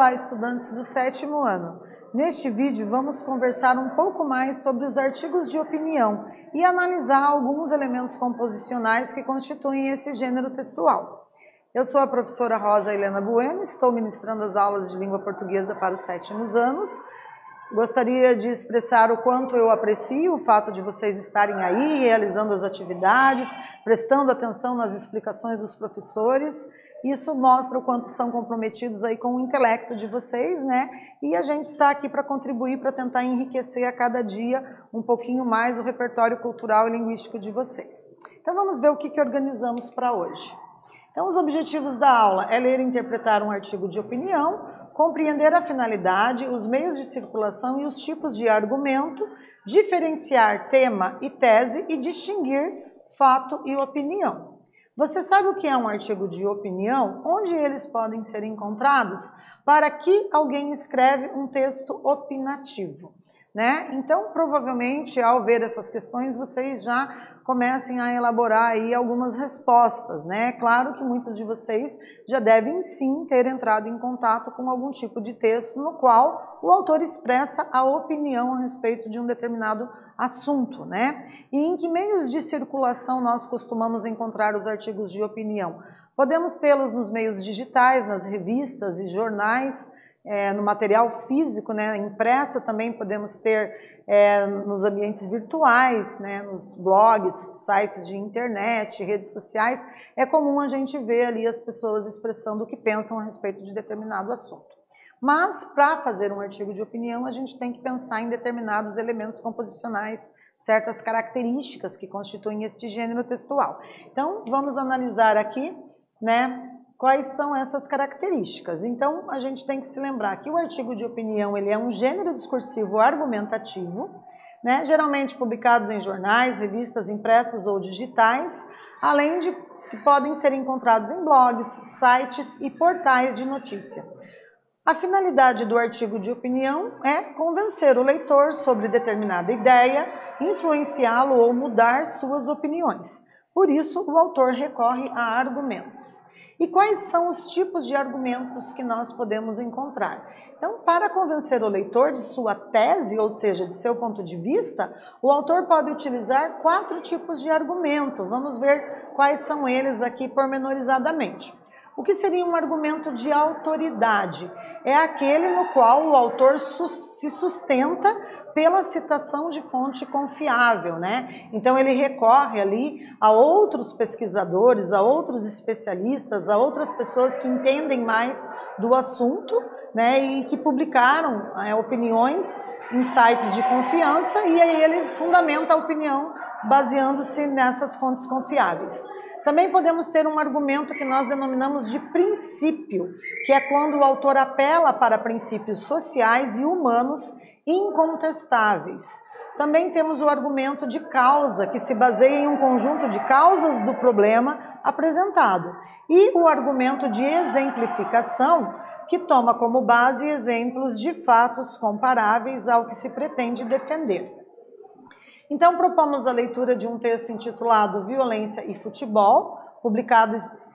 Olá, estudantes do 7º ano. Neste vídeo vamos conversar um pouco mais sobre os artigos de opinião e analisar alguns elementos composicionais que constituem esse gênero textual. Eu sou a professora Rosa Helena Bueno, estou ministrando as aulas de língua portuguesa para os 7º anos. Gostaria de expressar o quanto eu aprecio o fato de vocês estarem aí, realizando as atividades, prestando atenção nas explicações dos professores. Isso mostra o quanto são comprometidos aí com o intelecto de vocês, né? E a gente está aqui para contribuir, para tentar enriquecer a cada dia um pouquinho mais o repertório cultural e linguístico de vocês. Então vamos ver o que organizamos para hoje. Então os objetivos da aula é ler e interpretar um artigo de opinião, compreender a finalidade, os meios de circulação e os tipos de argumento, diferenciar tema e tese e distinguir fato e opinião. Você sabe o que é um artigo de opinião? Onde eles podem ser encontrados? Para que alguém escreve um texto opinativo, né? Então, provavelmente, ao ver essas questões, vocês já comecem a elaborar aí algumas respostas, né? Claro que muitos de vocês já devem sim ter entrado em contato com algum tipo de texto no qual o autor expressa a opinião a respeito de um determinado assunto, né? E em que meios de circulação nós costumamos encontrar os artigos de opinião? Podemos tê-los nos meios digitais, nas revistas e jornais, no material físico, né, impresso também podemos ter nos ambientes virtuais, né, nos blogs, sites de internet, redes sociais. É comum a gente ver ali as pessoas expressando o que pensam a respeito de determinado assunto. Mas, para fazer um artigo de opinião, a gente tem que pensar em determinados elementos composicionais, certas características que constituem este gênero textual. Então, vamos analisar aqui, né, quais são essas características. Então, a gente tem que se lembrar que o artigo de opinião ele é um gênero discursivo argumentativo, né, geralmente publicados em jornais, revistas impressos ou digitais, além de que podem ser encontrados em blogs, sites e portais de notícia. A finalidade do artigo de opinião é convencer o leitor sobre determinada ideia, influenciá-lo ou mudar suas opiniões. Por isso, o autor recorre a argumentos. E quais são os tipos de argumentos que nós podemos encontrar? Então, para convencer o leitor de sua tese, ou seja, de seu ponto de vista, o autor pode utilizar 4 tipos de argumento. Vamos ver quais são eles aqui pormenorizadamente. O que seria um argumento de autoridade? É aquele no qual o autor se sustenta pela citação de fonte confiável, né? Então ele recorre ali a outros pesquisadores, a outros especialistas, a outras pessoas que entendem mais do assunto, né? E que publicaram opiniões em sites de confiança e aí ele fundamenta a opinião baseando-se nessas fontes confiáveis. Também podemos ter um argumento que nós denominamos de princípio, que é quando o autor apela para princípios sociais e humanos incontestáveis. Também temos o argumento de causa, que se baseia em um conjunto de causas do problema apresentado. E o argumento de exemplificação, que toma como base exemplos de fatos comparáveis ao que se pretende defender. Então, propomos a leitura de um texto intitulado Violência e Futebol,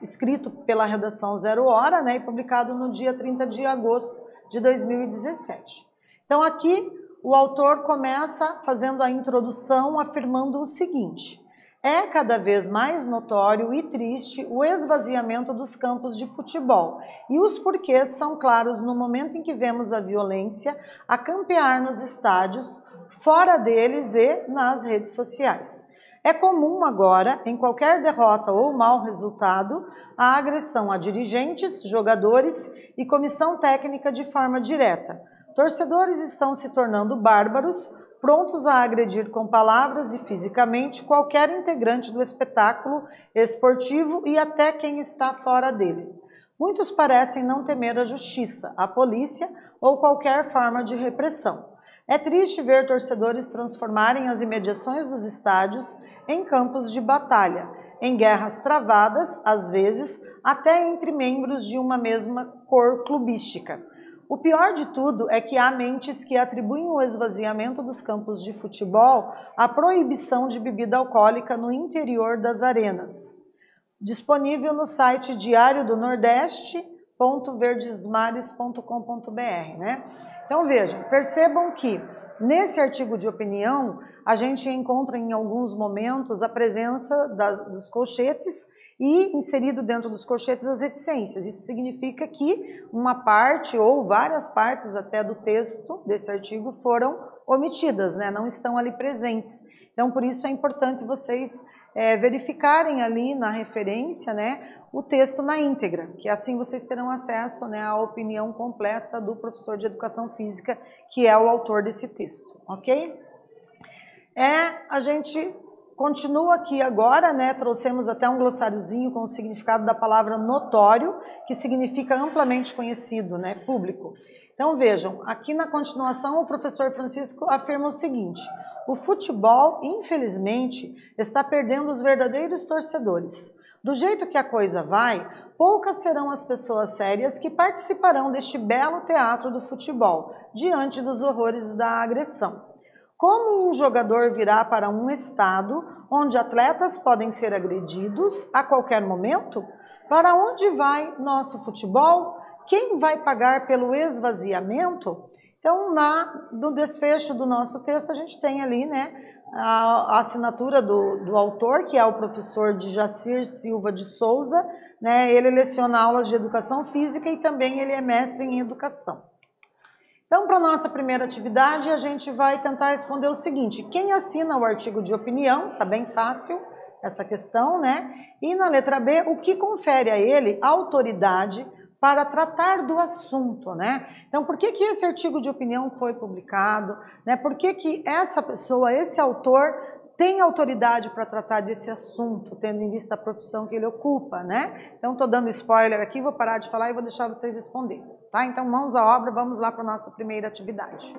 escrito pela redação 0 Hora, né, e publicado no dia 30 de agosto de 2017. Então, aqui o autor começa fazendo a introdução afirmando o seguinte: é cada vez mais notório e triste o esvaziamento dos campos de futebol, e os porquês são claros no momento em que vemos a violência a campear nos estádios, fora deles e nas redes sociais. É comum agora, em qualquer derrota ou mau resultado, a agressão a dirigentes, jogadores e comissão técnica de forma direta. Torcedores estão se tornando bárbaros, prontos a agredir com palavras e fisicamente qualquer integrante do espetáculo esportivo e até quem está fora dele. Muitos parecem não temer a justiça, a polícia ou qualquer forma de repressão. É triste ver torcedores transformarem as imediações dos estádios em campos de batalha, em guerras travadas, às vezes, até entre membros de uma mesma cor clubística. O pior de tudo é que há mentes que atribuem o esvaziamento dos campos de futebol à proibição de bebida alcoólica no interior das arenas. Disponível no site diariodonordeste.com.br. www.verdesmares.com.br, né? Então vejam, percebam que nesse artigo de opinião a gente encontra em alguns momentos a presença dos colchetes e inserido dentro dos colchetes as reticências. Isso significa que uma parte ou várias partes até do texto desse artigo foram omitidas, né? Não estão ali presentes. Então por isso é importante vocês verificarem ali na referência, né, o texto na íntegra, que assim vocês terão acesso, né, à opinião completa do professor de Educação Física, que é o autor desse texto, ok? A gente continua aqui agora, né, trouxemos até um glossáriozinho com o significado da palavra notório, que significa amplamente conhecido, né, público. Então vejam, aqui na continuação o professor Francisco afirma o seguinte: o futebol, infelizmente, está perdendo os verdadeiros torcedores. Do jeito que a coisa vai, poucas serão as pessoas sérias que participarão deste belo teatro do futebol, diante dos horrores da agressão. Como um jogador virá para um estado onde atletas podem ser agredidos a qualquer momento? Para onde vai nosso futebol? Quem vai pagar pelo esvaziamento? Então, no desfecho do nosso texto, a gente tem ali, né, a assinatura do autor, que é o professor Jacir Silva de Souza, né, ele leciona aulas de Educação Física e também ele é mestre em Educação. Então, para a nossa primeira atividade, a gente vai tentar responder o seguinte: quem assina o artigo de opinião? Está bem fácil essa questão, né? E na letra B, o que confere a ele autoridade para tratar do assunto, né? Então, por que esse artigo de opinião foi publicado, né? Por que essa pessoa, esse autor, tem autoridade para tratar desse assunto, tendo em vista a profissão que ele ocupa, né? Então, estou dando spoiler aqui, vou parar de falar e vou deixar vocês responderem, tá? Então, mãos à obra, vamos lá para a nossa primeira atividade.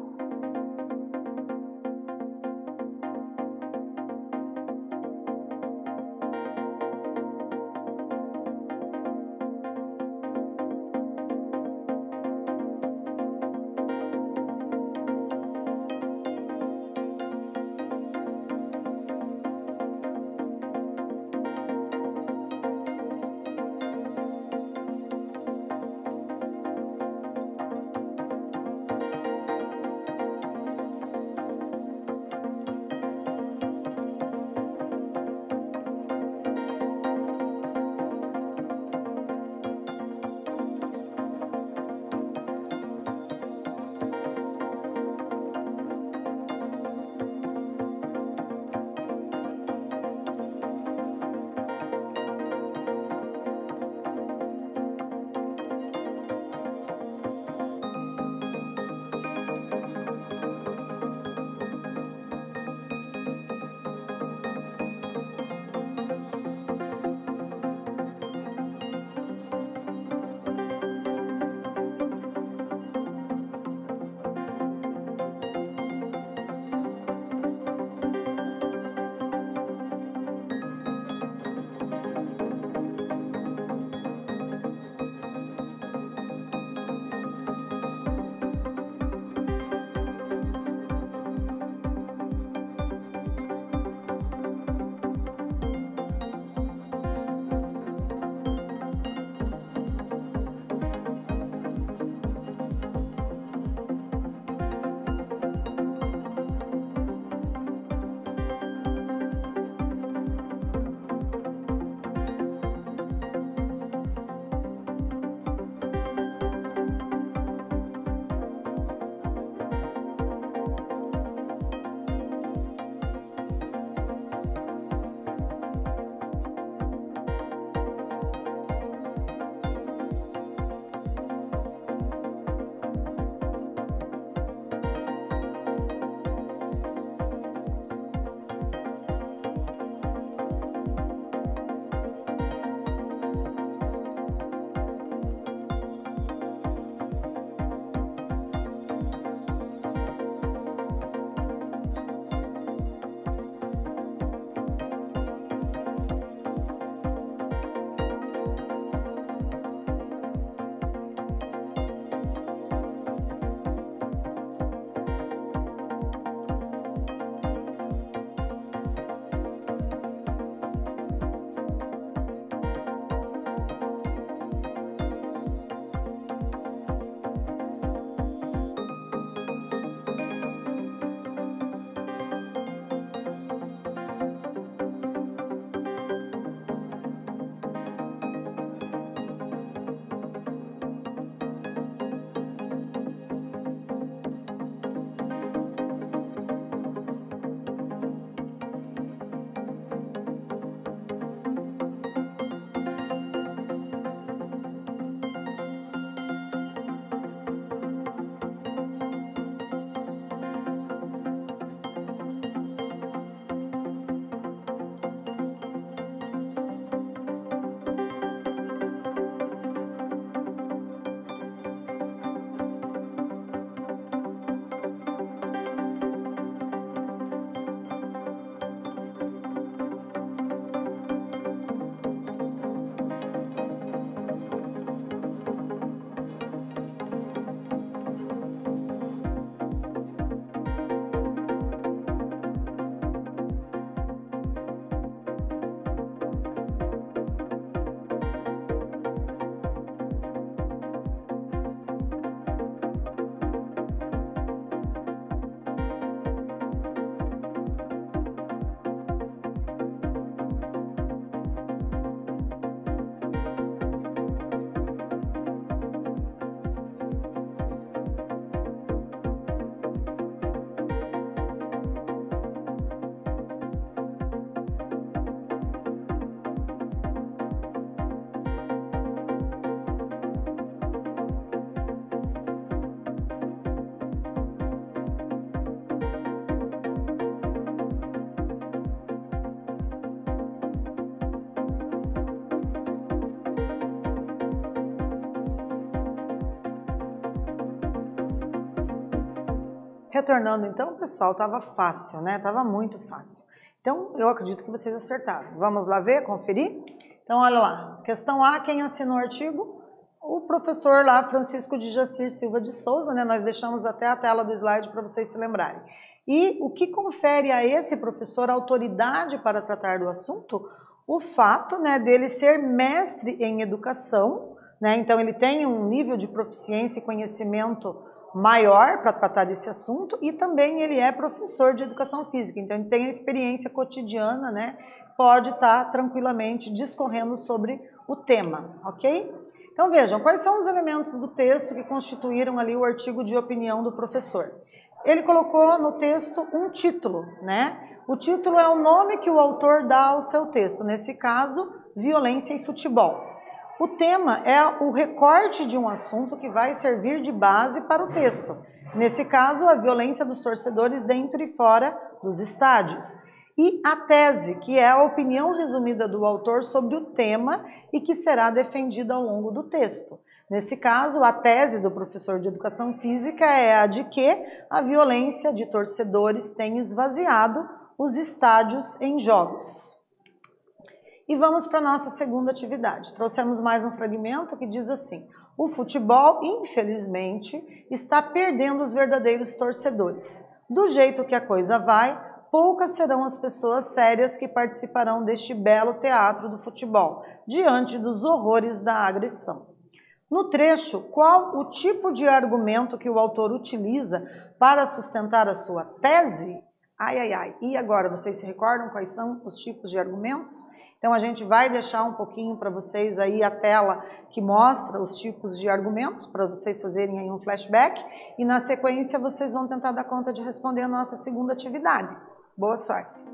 Retornando então, pessoal, estava fácil, né? Estava muito fácil. Então, eu acredito que vocês acertaram. Vamos lá ver, conferir? Então, olha lá. Questão A, quem assinou o artigo? O professor lá, Francisco de Jacir Silva de Souza, né? Nós deixamos até a tela do slide para vocês se lembrarem. E o que confere a esse professor autoridade para tratar do assunto? O fato, né, dele ser mestre em educação, né? Então, ele tem um nível de proficiência e conhecimento maior para tratar desse assunto, e também ele é professor de educação física, então ele tem a experiência cotidiana, né? Pode estar tranquilamente discorrendo sobre o tema, ok? Então vejam, quais são os elementos do texto que constituíram ali o artigo de opinião do professor? Ele colocou no texto um título, né? O título é o nome que o autor dá ao seu texto, nesse caso, violência e futebol. O tema é o recorte de um assunto que vai servir de base para o texto. Nesse caso, a violência dos torcedores dentro e fora dos estádios. E a tese, que é a opinião resumida do autor sobre o tema e que será defendida ao longo do texto. Nesse caso, a tese do professor de educação física é a de que a violência de torcedores tem esvaziado os estádios em jogos. E vamos para a nossa segunda atividade. Trouxemos mais um fragmento que diz assim: o futebol, infelizmente, está perdendo os verdadeiros torcedores. Do jeito que a coisa vai, poucas serão as pessoas sérias que participarão deste belo teatro do futebol, diante dos horrores da agressão. No trecho, qual o tipo de argumento que o autor utiliza para sustentar a sua tese? Ai, ai, ai. E agora, vocês se recordam quais são os tipos de argumentos? Então, a gente vai deixar um pouquinho para vocês aí a tela que mostra os tipos de argumentos, para vocês fazerem aí um flashback, e na sequência vocês vão tentar dar conta de responder a nossa segunda atividade. Boa sorte!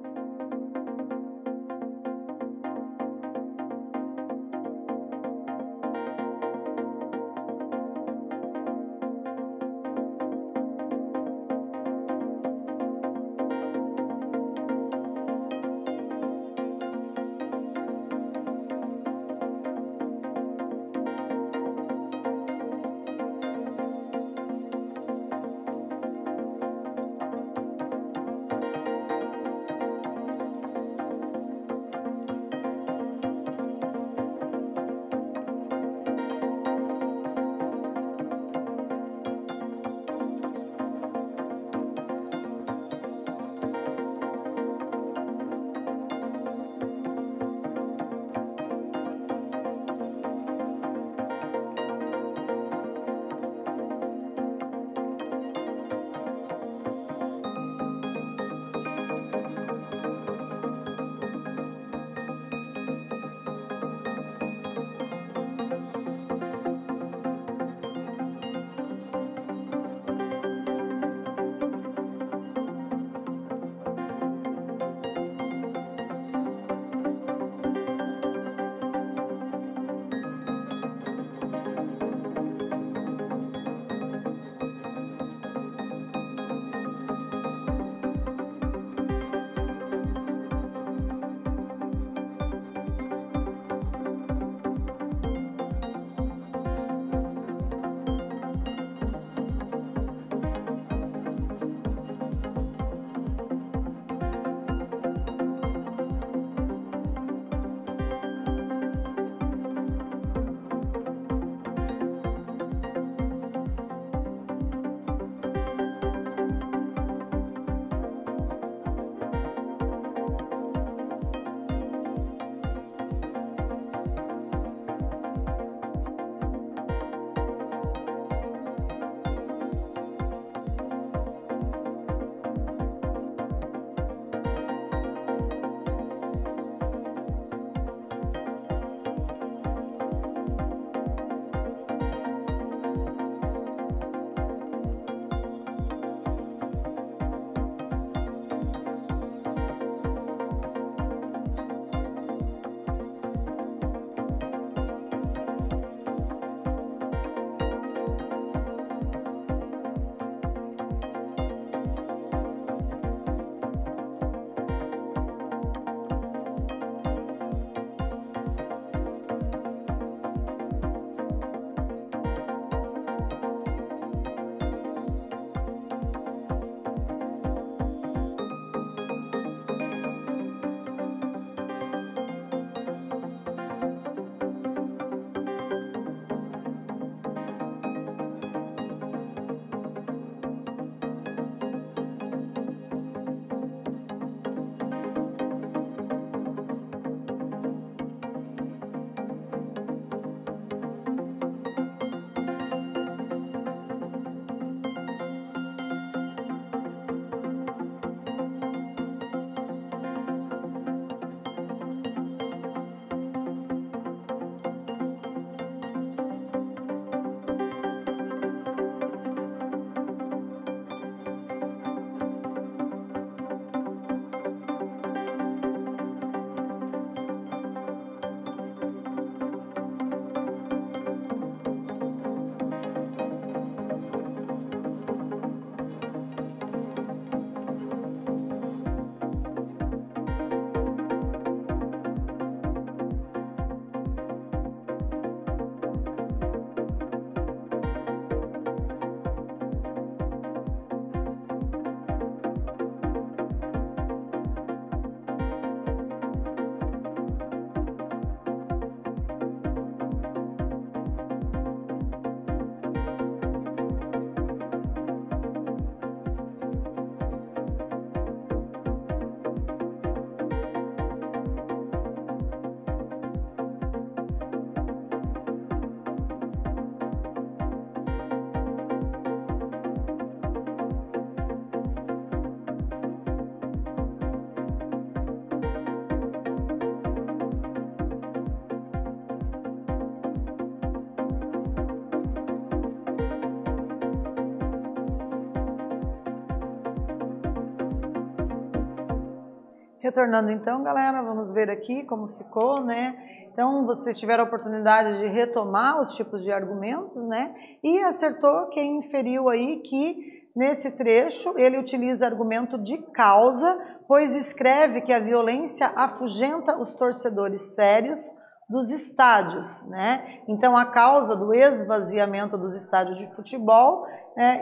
Retornando então, galera, vamos ver aqui como ficou, né? Então, vocês tiveram a oportunidade de retomar os tipos de argumentos, né? E acertou quem inferiu aí que, nesse trecho, ele utiliza argumento de causa, pois escreve que a violência afugenta os torcedores sérios dos estádios, né? Então, a causa do esvaziamento dos estádios de futebol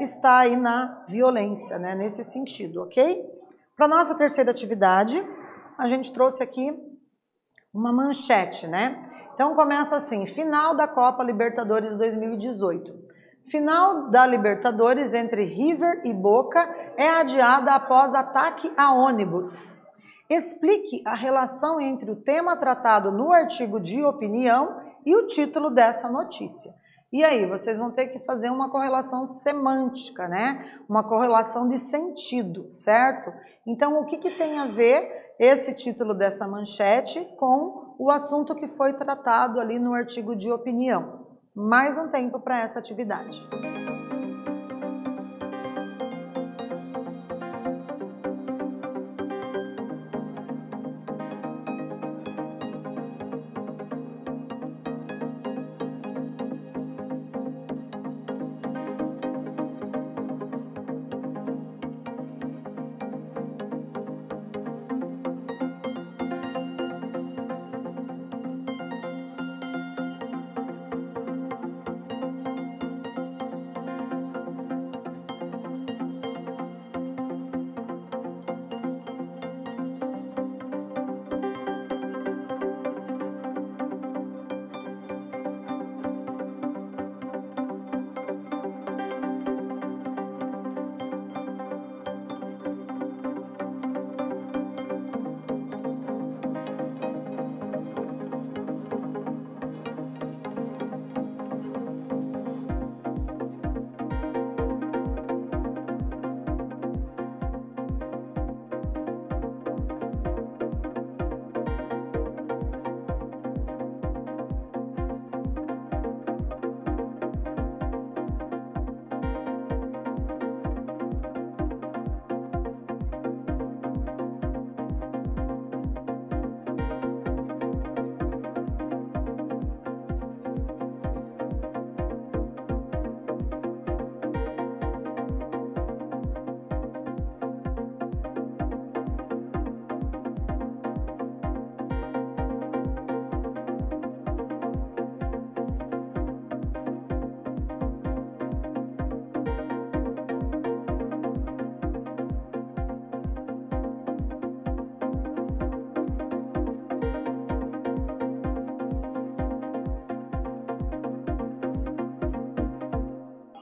está aí na violência, né? Nesse sentido, ok? Para a nossa terceira atividade, a gente trouxe aqui uma manchete, né? Então começa assim: final da Copa Libertadores 2018. Final da Libertadores entre River e Boca é adiada após ataque a ônibus. Explique a relação entre o tema tratado no artigo de opinião e o título dessa notícia. E aí, vocês vão ter que fazer uma correlação semântica, né? Uma correlação de sentido, certo? Então, o que tem a ver esse título dessa manchete com o assunto que foi tratado ali no artigo de opinião? Mais um tempo para essa atividade.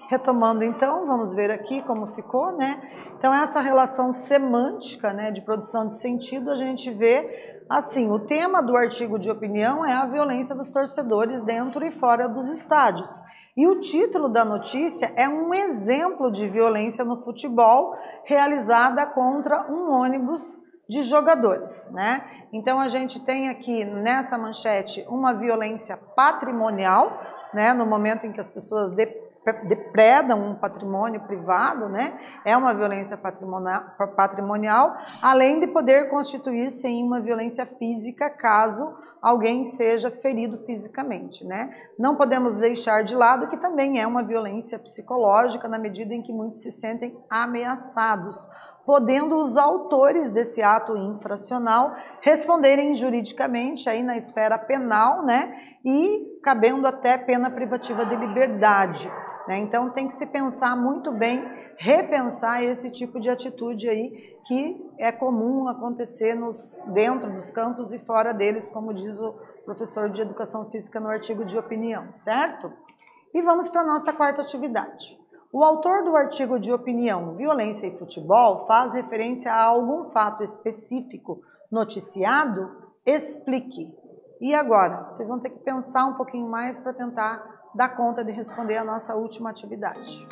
Retomando então, vamos ver aqui como ficou, né? Então essa relação semântica, né, de produção de sentido, a gente vê assim: o tema do artigo de opinião é a violência dos torcedores dentro e fora dos estádios. E o título da notícia é um exemplo de violência no futebol realizada contra um ônibus de jogadores, né? Então a gente tem aqui nessa manchete uma violência patrimonial, né, no momento em que as pessoas depredam um patrimônio privado, né? É uma violência patrimonial, além de poder constituir-se em uma violência física caso alguém seja ferido fisicamente, né? Não podemos deixar de lado que também é uma violência psicológica na medida em que muitos se sentem ameaçados, podendo os autores desse ato infracional responderem juridicamente aí na esfera penal, né? E cabendo até pena privativa de liberdade. Então tem que se pensar muito bem, repensar esse tipo de atitude aí que é comum acontecer dentro dos campos e fora deles, como diz o professor de Educação Física no artigo de opinião, certo? E vamos para a nossa quarta atividade. O autor do artigo de opinião Violência e Futebol faz referência a algum fato específico noticiado? Explique. E agora? Vocês vão ter que pensar um pouquinho mais para tentar dar conta de responder a nossa última atividade.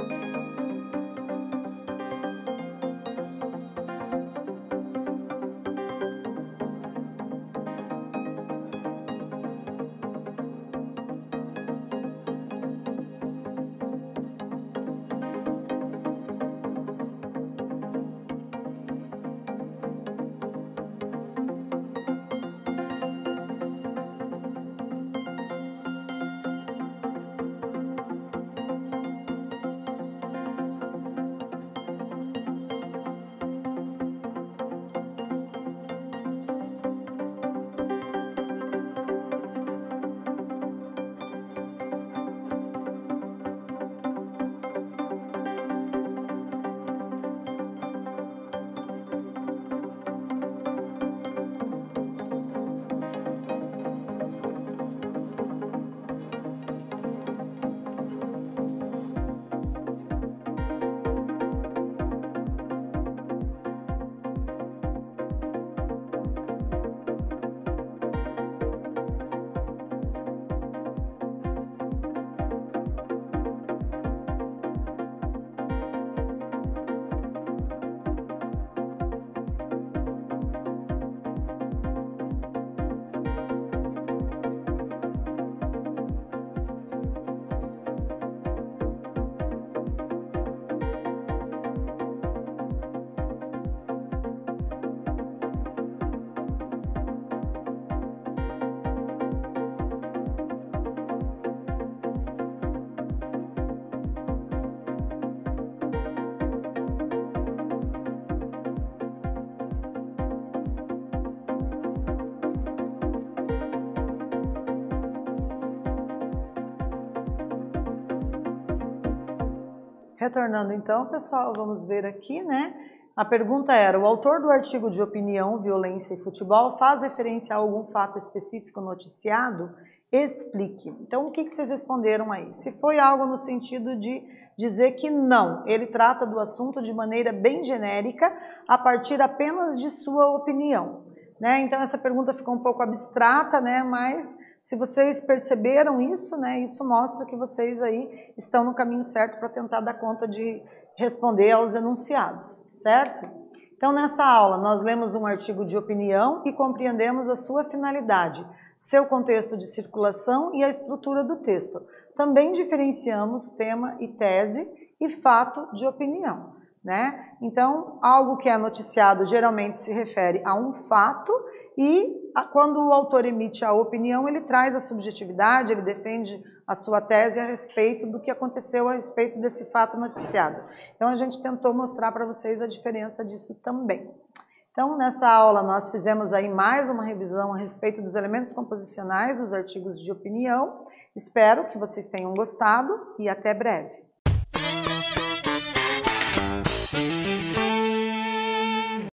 Retornando então, pessoal, vamos ver aqui, né? A pergunta era, o autor do artigo de opinião, violência e futebol, faz referência a algum fato específico noticiado? Explique. Então, o que vocês responderam aí? Se foi algo no sentido de dizer que não, ele trata do assunto de maneira bem genérica, a partir apenas de sua opinião, né? Então, essa pergunta ficou um pouco abstrata, né? Mas se vocês perceberam isso, né? Isso mostra que vocês aí estão no caminho certo para tentar dar conta de responder aos enunciados, certo? Então, nessa aula, nós lemos um artigo de opinião e compreendemos a sua finalidade, seu contexto de circulação e a estrutura do texto. Também diferenciamos tema e tese e fato de opinião, né? Então, algo que é noticiado geralmente se refere a um fato e quando o autor emite a opinião, ele traz a subjetividade, ele defende a sua tese a respeito do que aconteceu a respeito desse fato noticiado. Então, a gente tentou mostrar para vocês a diferença disso também. Então, nessa aula, nós fizemos aí mais uma revisão a respeito dos elementos composicionais dos artigos de opinião. Espero que vocês tenham gostado e até breve.